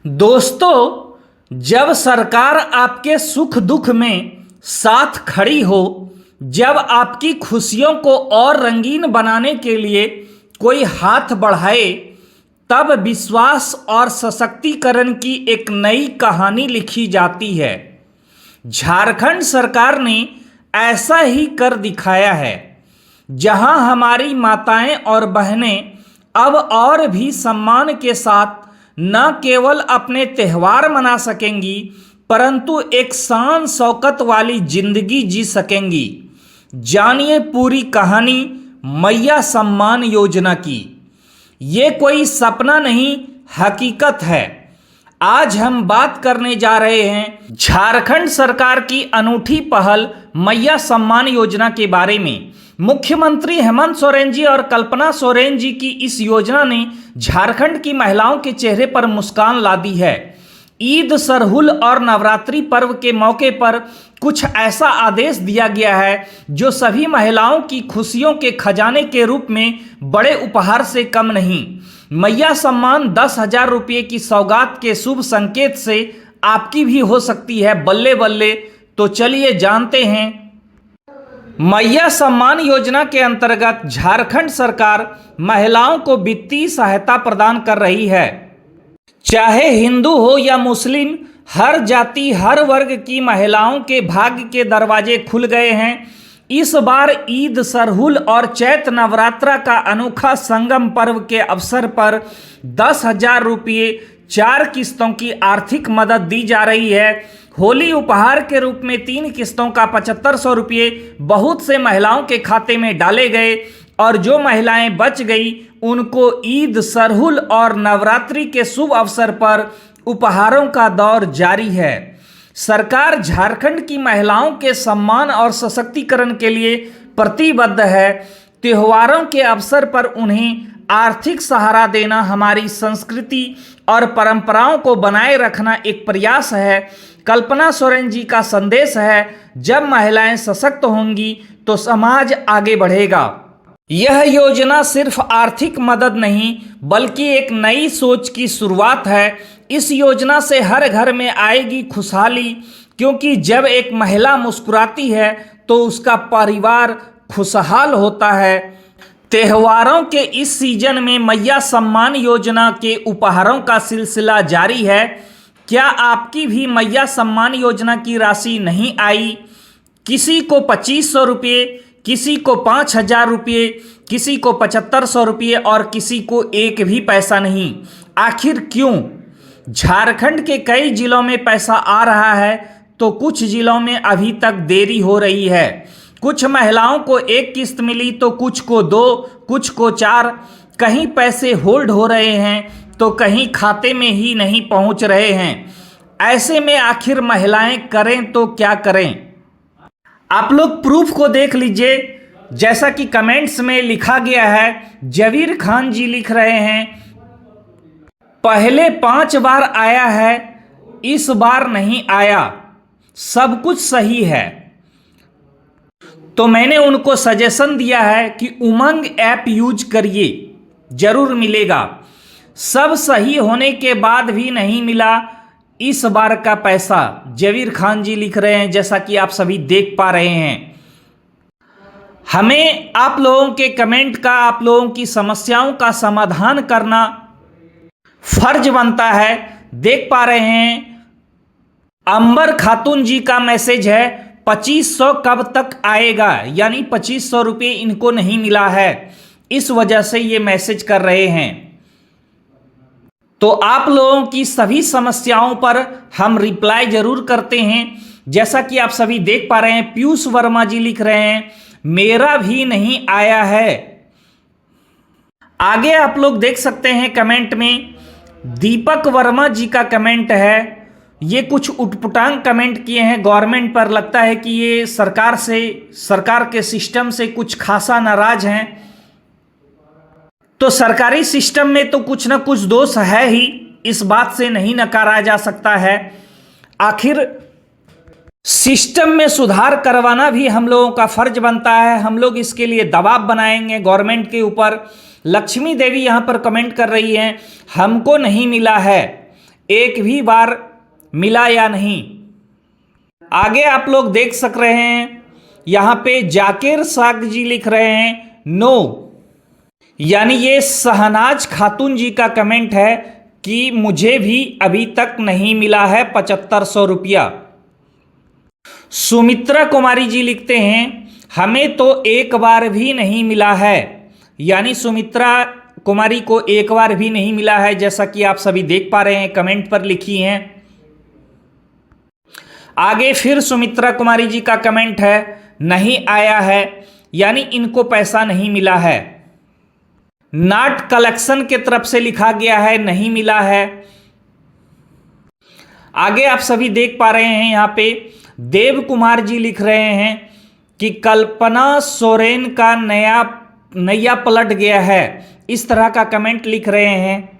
दोस्तों, जब सरकार आपके सुख दुख में साथ खड़ी हो, जब आपकी खुशियों को और रंगीन बनाने के लिए कोई हाथ बढ़ाए, तब विश्वास और सशक्तिकरण की एक नई कहानी लिखी जाती है। झारखंड सरकार ने ऐसा ही कर दिखाया है, जहां हमारी माताएं और बहनें अब और भी सम्मान के साथ न केवल अपने त्यौहार मना सकेंगी, परंतु एक शान शौकत वाली जिंदगी जी सकेंगी। जानिए पूरी कहानी मैया सम्मान योजना की। ये कोई सपना नहीं, हकीकत है। आज हम बात करने जा रहे हैं झारखंड सरकार की अनूठी पहल मैया सम्मान योजना के बारे में। मुख्यमंत्री हेमंत सोरेन जी और कल्पना सोरेन जी की इस योजना ने झारखंड की महिलाओं के चेहरे पर मुस्कान ला दी है। ईद, सरहुल और नवरात्रि पर्व के मौके पर कुछ ऐसा आदेश दिया गया है जो सभी महिलाओं की खुशियों के खजाने के रूप में बड़े उपहार से कम नहीं। मैया सम्मान 10,000 रुपये की सौगात के शुभ संकेत से आपकी भी हो सकती है बल्ले बल्ले। तो चलिए जानते हैं। मैया सम्मान योजना के अंतर्गत झारखंड सरकार महिलाओं को वित्तीय सहायता प्रदान कर रही है। चाहे हिंदू हो या मुस्लिम, हर जाति हर वर्ग की महिलाओं के भाग्य के दरवाजे खुल गए हैं। इस बार ईद, सरहुल और चैत्र नवरात्रा का अनोखा संगम पर्व के अवसर पर 10,000 रुपये 4 किस्तों की आर्थिक मदद दी जा रही है। होली उपहार के रूप में 3 किस्तों का 7,500 रुपये बहुत से महिलाओं के खाते में डाले गए और जो महिलाएं बच गई उनको ईद, सरहुल और नवरात्रि के शुभ अवसर पर उपहारों का दौर जारी है। सरकार झारखंड की महिलाओं के सम्मान और सशक्तिकरण के लिए प्रतिबद्ध है। त्योहारों के अवसर पर उन्हें आर्थिक सहारा देना हमारी संस्कृति और परंपराओं को बनाए रखना एक प्रयास है। कल्पना सोरेन जी का संदेश है, जब महिलाएं सशक्त होंगी तो समाज आगे बढ़ेगा। यह योजना सिर्फ आर्थिक मदद नहीं बल्कि एक नई सोच की शुरुआत है। इस योजना से हर घर में आएगी खुशहाली, क्योंकि जब एक महिला मुस्कुराती है तो उसका परिवार खुशहाल होता है। त्योहारों के इस सीजन में मैया सम्मान योजना के उपहारों का सिलसिला जारी है। क्या आपकी भी मैया सम्मान योजना की राशि नहीं आई? किसी को 2,500 रुपये, किसी को 5,000 रुपये, किसी को 7,500 रुपये और किसी को एक भी पैसा नहीं। आखिर क्यों? झारखंड के कई जिलों में पैसा आ रहा है तो कुछ जिलों में अभी तक देरी हो रही है। कुछ महिलाओं को 1 किस्त मिली तो कुछ को 2, कुछ को 4। कहीं पैसे होल्ड हो रहे हैं तो कहीं खाते में ही नहीं पहुंच रहे हैं। ऐसे में आखिर महिलाएं करें तो क्या करें? आप लोग प्रूफ को देख लीजिए। जैसा कि कमेंट्स में लिखा गया है, जवीर खान जी लिख रहे हैं, पहले 5 बार आया है, इस बार नहीं आया, सब कुछ सही है। तो मैंने उनको सजेशन दिया है कि उमंग ऐप यूज करिए, जरूर मिलेगा। सब सही होने के बाद भी नहीं मिला इस बार का पैसा, जवीर खान जी लिख रहे हैं, जैसा कि आप सभी देख पा रहे हैं। हमें आप लोगों के कमेंट का, आप लोगों की समस्याओं का समाधान करना फर्ज बनता है। देख पा रहे हैं अंबर खातून जी का मैसेज है, 2,500 कब तक आएगा, यानी 2,500 रुपये इनको नहीं मिला है, इस वजह से ये मैसेज कर रहे हैं। तो आप लोगों की सभी समस्याओं पर हम रिप्लाई जरूर करते हैं। जैसा कि आप सभी देख पा रहे हैं, पीयूष वर्मा जी लिख रहे हैं, मेरा भी नहीं आया है। आगे आप लोग देख सकते हैं कमेंट में दीपक वर्मा जी का कमेंट है। ये कुछ उटपुटांग कमेंट किए हैं गवर्नमेंट पर। लगता है कि ये सरकार के सिस्टम से कुछ खासा नाराज हैं। तो सरकारी सिस्टम में तो कुछ ना कुछ दोष है ही, इस बात से नहीं नकारा जा सकता है। आखिर सिस्टम में सुधार करवाना भी हम लोगों का फर्ज बनता है। हम लोग इसके लिए दबाव बनाएंगे गवर्नमेंट के ऊपर। लक्ष्मी देवी यहाँ पर कमेंट कर रही हैं, हमको नहीं मिला है, एक भी बार मिला या नहीं। आगे आप लोग देख सक रहे हैं, यहाँ पे जाकिर साग जी लिख रहे हैं नो, यानी ये शहनाज खातून जी का कमेंट है कि मुझे भी अभी तक नहीं मिला है 7500 रुपया। सुमित्रा कुमारी जी लिखते हैं हमें तो एक बार भी नहीं मिला है, यानी सुमित्रा कुमारी को एक बार भी नहीं मिला है, जैसा कि आप सभी देख पा रहे हैं कमेंट पर लिखी हैं। आगे फिर सुमित्रा कुमारी जी का कमेंट है नहीं आया है, यानी इनको पैसा नहीं मिला है। नाट कलेक्शन के तरफ से लिखा गया है नहीं मिला है। आगे आप सभी देख पा रहे हैं यहाँ पे देव कुमार जी लिख रहे हैं कि कल्पना सोरेन का नया पलट गया है, इस तरह का कमेंट लिख रहे हैं।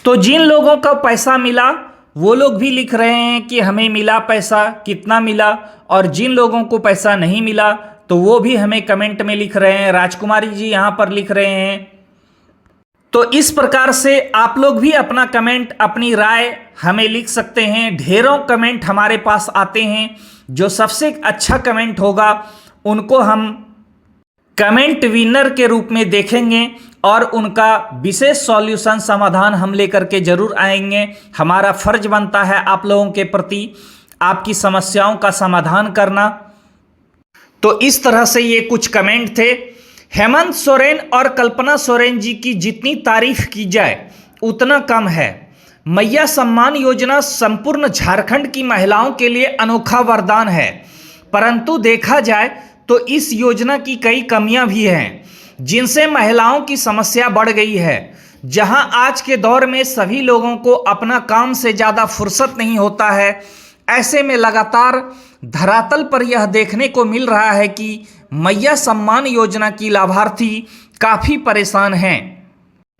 तो जिन लोगों को पैसा मिला वो लोग भी लिख रहे हैं कि हमें मिला पैसा, कितना मिला, और जिन लोगों को पैसा नहीं मिला तो वो भी हमें कमेंट में लिख रहे हैं। राजकुमारी जी यहाँ पर लिख रहे हैं। तो इस प्रकार से आप लोग भी अपना कमेंट, अपनी राय हमें लिख सकते हैं। ढेरों कमेंट हमारे पास आते हैं, जो सबसे अच्छा कमेंट होगा उनको हम कमेंट विनर के रूप में देखेंगे और उनका विशेष सॉल्यूशन समाधान हम लेकर के जरूर आएंगे। हमारा फर्ज बनता है आप लोगों के प्रति आपकी समस्याओं का समाधान करना। तो इस तरह से ये कुछ कमेंट थे। हेमंत सोरेन और कल्पना सोरेन जी की जितनी तारीफ की जाए उतना कम है। मैया सम्मान योजना संपूर्ण झारखंड की महिलाओं के लिए अनोखा वरदान है, परंतु देखा जाए तो इस योजना की कई कमियां भी हैं, जिनसे महिलाओं की समस्या बढ़ गई है। जहां आज के दौर में सभी लोगों को अपना काम से ज़्यादा फुर्सत नहीं होता है, ऐसे में लगातार धरातल पर यह देखने को मिल रहा है कि मैया सम्मान योजना की लाभार्थी काफ़ी परेशान हैं,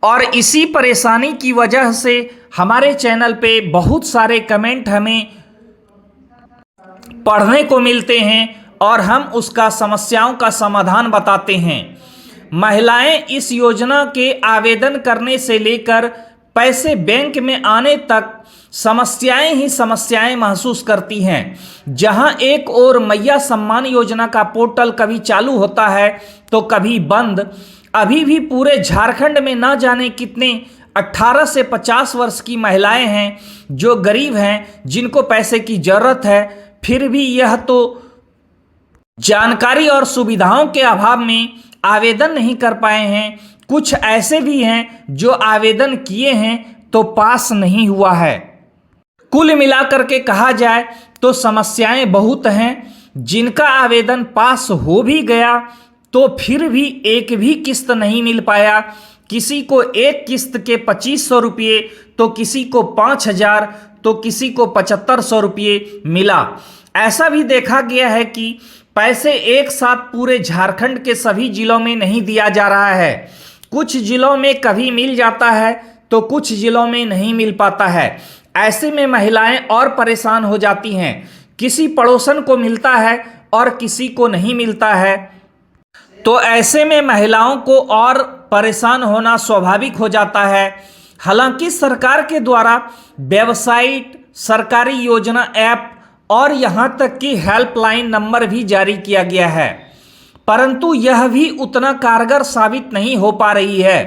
और इसी परेशानी की वजह से हमारे चैनल पे बहुत सारे कमेंट हमें पढ़ने को मिलते हैं और हम उसका समस्याओं का समाधान बताते हैं। महिलाएं इस योजना के आवेदन करने से लेकर पैसे बैंक में आने तक समस्याएं ही समस्याएं महसूस करती हैं। जहां एक ओर मैया सम्मान योजना का पोर्टल कभी चालू होता है तो कभी बंद। अभी भी पूरे झारखंड में ना जाने कितने 18 से 50 वर्ष की महिलाएं हैं जो गरीब हैं, जिनको पैसे की ज़रूरत है, फिर भी यह तो जानकारी और सुविधाओं के अभाव में आवेदन नहीं कर पाए हैं। कुछ ऐसे भी हैं जो आवेदन किए हैं तो पास नहीं हुआ है। कुल मिलाकर के कहा जाए तो समस्याएं बहुत हैं। जिनका आवेदन पास हो भी गया तो फिर भी एक भी किस्त नहीं मिल पाया। किसी को एक किस्त के 2500 रुपये, तो किसी को 5000, तो किसी को 7500 रुपये मिला। ऐसा भी देखा गया है कि पैसे एक साथ पूरे झारखंड के सभी जिलों में नहीं दिया जा रहा है। कुछ जिलों में कभी मिल जाता है तो कुछ जिलों में नहीं मिल पाता है। ऐसे में महिलाएं और परेशान हो जाती हैं। किसी पड़ोसन को मिलता है और किसी को नहीं मिलता है, तो ऐसे में महिलाओं को और परेशान होना स्वाभाविक हो जाता है। हालांकि सरकार के द्वारा वेबसाइट, सरकारी योजना ऐप और यहाँ तक कि हेल्पलाइन नंबर भी जारी किया गया है, परंतु यह भी उतना कारगर साबित नहीं हो पा रही है।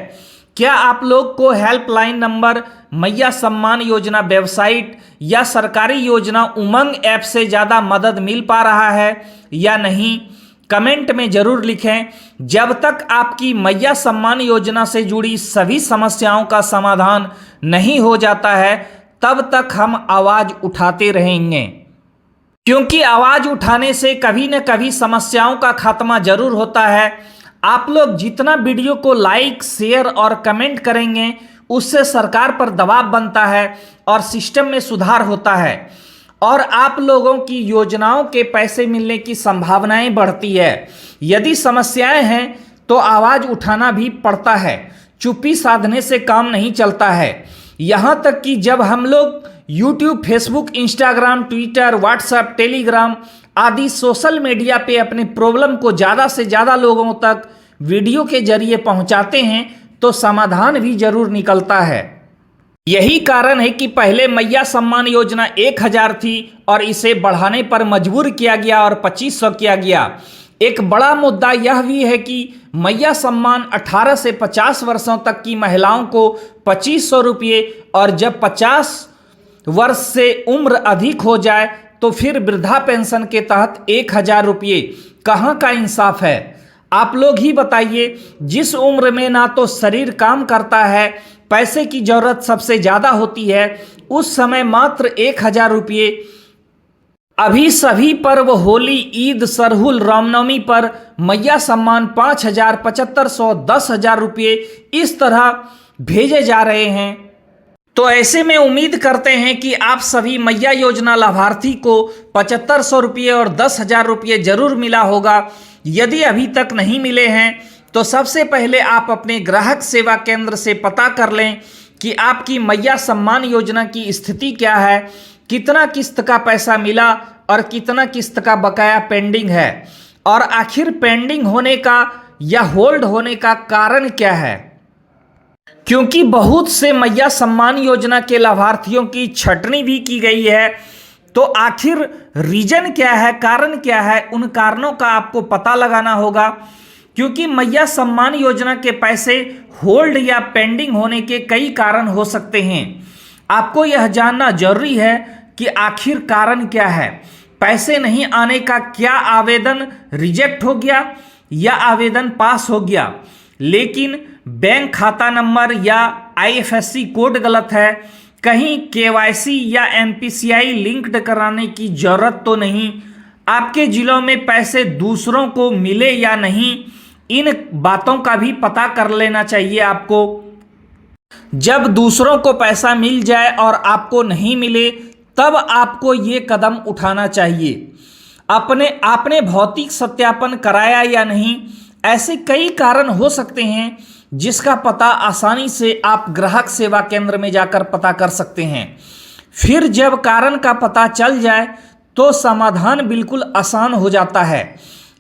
क्या आप लोग को हेल्पलाइन नंबर, मैया सम्मान योजना वेबसाइट या सरकारी योजना उमंग ऐप से ज़्यादा मदद मिल पा रहा है या नहीं? कमेंट में ज़रूर लिखें। जब तक आपकी मैया सम्मान योजना से जुड़ी सभी समस्याओं का समाधान नहीं हो जाता है, तब तक हम आवाज़ उठाते रहेंगे, क्योंकि आवाज़ उठाने से कभी न कभी समस्याओं का खात्मा जरूर होता है। आप लोग जितना वीडियो को लाइक, शेयर और कमेंट करेंगे, उससे सरकार पर दबाव बनता है और सिस्टम में सुधार होता है, और आप लोगों की योजनाओं के पैसे मिलने की संभावनाएं बढ़ती है। यदि समस्याएं हैं तो आवाज़ उठाना भी पड़ता है। चुप्पी साधने से काम नहीं चलता है। यहाँ तक कि जब हम लोग YouTube, Facebook, Instagram, Twitter, WhatsApp, Telegram आदि सोशल मीडिया पे अपने प्रॉब्लम को ज़्यादा से ज़्यादा लोगों तक वीडियो के जरिए पहुँचाते हैं तो समाधान भी जरूर निकलता है। यही कारण है कि पहले मैया सम्मान योजना 1000 थी और इसे बढ़ाने पर मजबूर किया गया और 2500 किया गया। एक बड़ा मुद्दा यह भी है कि मैया सम्मान 18 से 50 वर्षों तक की महिलाओं को 2500 रुपये और जब 50 वर्ष से उम्र अधिक हो जाए तो फिर वृद्धा पेंशन के तहत 1000 रुपये। कहाँ का इंसाफ है? आप लोग ही बताइए। जिस उम्र में ना तो शरीर काम करता है, पैसे की जरूरत सबसे ज़्यादा होती है, उस समय मात्र 1000 रुपये। अभी सभी पर्व होली, ईद, सरहुल, रामनवमी पर मैया सम्मान 5000, 7500, 10,000 रुपये इस तरह भेजे जा रहे हैं। तो ऐसे में उम्मीद करते हैं कि आप सभी मैया योजना लाभार्थी को 7500 रुपये और 10,000 रुपये जरूर मिला होगा। यदि अभी तक नहीं मिले हैं तो सबसे पहले आप अपने ग्राहक सेवा केंद्र से पता कर लें कि आपकी मैया सम्मान योजना की स्थिति क्या है, कितना किस्त का पैसा मिला और कितना किस्त का बकाया पेंडिंग है, और आखिर पेंडिंग होने का या होल्ड होने का कारण क्या है। क्योंकि बहुत से मैया सम्मान योजना के लाभार्थियों की छटनी भी की गई है, तो आखिर रीजन क्या है, कारण क्या है, उन कारणों का आपको पता लगाना होगा। क्योंकि मैया सम्मान योजना के पैसे होल्ड या पेंडिंग होने के कई कारण हो सकते हैं। आपको यह जानना जरूरी है कि आखिर कारण क्या है। पैसे नहीं आने का क्या आवेदन रिजेक्ट हो गया या आवेदन पास हो गया, लेकिन बैंक खाता नंबर या IFSC कोड गलत है, कहीं KYC या MPCI लिंक्ड कराने की जरूरत तो नहीं, आपके जिलों में पैसे दूसरों को मिले या नहीं, इन बातों का भी पता कर लेना चाहिए आपको। जब दूसरों को पैसा मिल जाए और आपको नहीं मिले, तब आपको ये कदम उठाना चाहिए। आपने भौतिक सत्यापन कराया या नहीं, ऐसे कई कारण हो सकते हैं जिसका पता आसानी से आप ग्राहक सेवा केंद्र में जाकर पता कर सकते हैं। फिर जब कारण का पता चल जाए तो समाधान बिल्कुल आसान हो जाता है।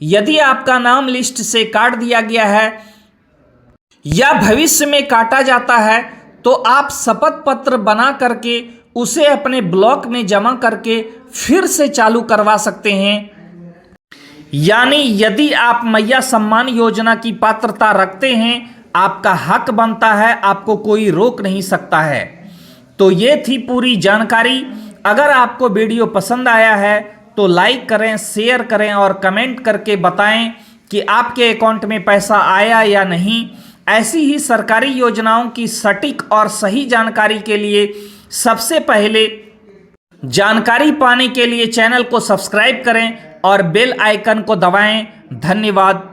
यदि आपका नाम लिस्ट से काट दिया गया है या भविष्य में काटा जाता है, तो आप शपथ पत्र बना करके उसे अपने ब्लॉक में जमा करके फिर से चालू करवा सकते हैं। यानी यदि आप मैया सम्मान योजना की पात्रता रखते हैं, आपका हक बनता है, आपको कोई रोक नहीं सकता है। तो ये थी पूरी जानकारी। अगर आपको वीडियो पसंद आया है तो लाइक करें, शेयर करें और कमेंट करके बताएं कि आपके अकाउंट में पैसा आया या नहीं। ऐसी ही सरकारी योजनाओं की सटीक और सही जानकारी के लिए सबसे पहले जानकारी पाने के लिए चैनल को सब्सक्राइब करें और बेल आइकन को दबाएं। धन्यवाद।